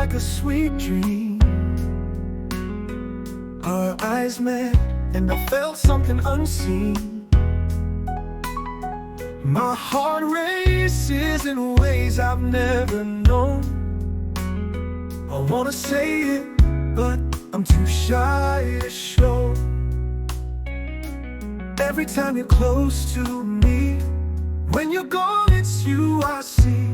like a sweet dream. Our eyes met and I felt something unseen. My heart races in ways I've never known. I wanna say it, but I'm too shy to show. Every time you're close to me, when you're gone it's you I see.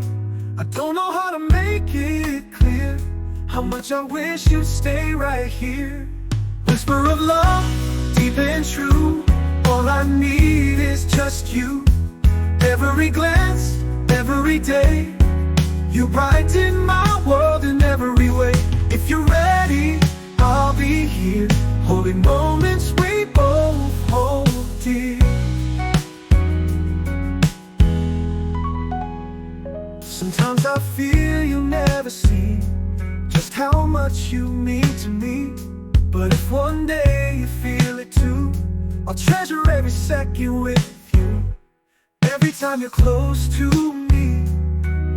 I don't know how to make it clear how much I wish you'd stay right here. Whisper of love, deep and true. All I need is just you. Every glance, every day, you brighten my world in every way. If you're ready, I'll be here, holding moments we both hold dear. Sometimes I feel you'll never see just how much you mean to me. But if one day you feel it too, I'll treasure every second with you. Every time you're close to me,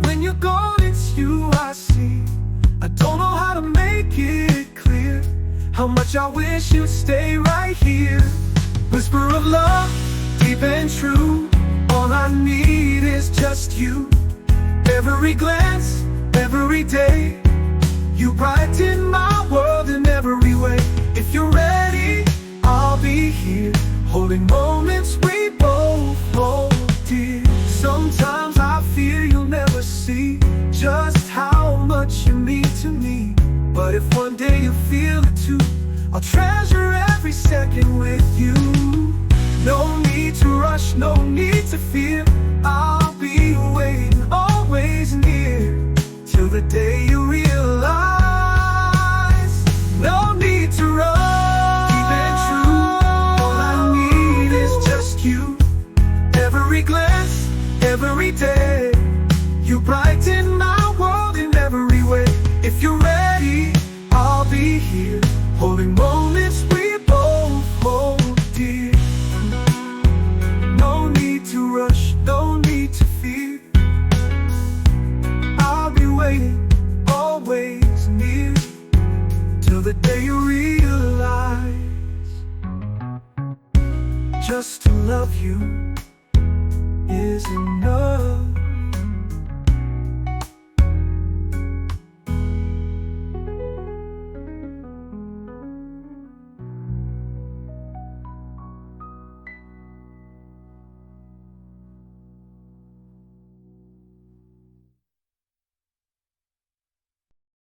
when you're gone it's you I see. I don't know how to make it clear how much I wish you'd stay right here. Whisper of love, deep and true. All I need is just you. Every glance, every day, you brighten my world in every way. If you're ready, I'll be here, holding moments we both hold dear. Sometimes I fear you'll never see just how much you mean to me. But if one day you feel it too, I'll treasure every second with you. No need to rush, no need to fear. I'll be waiting, always near, till the day you realize no need to run. Deep and true, all I need is just you. Every glance, every day,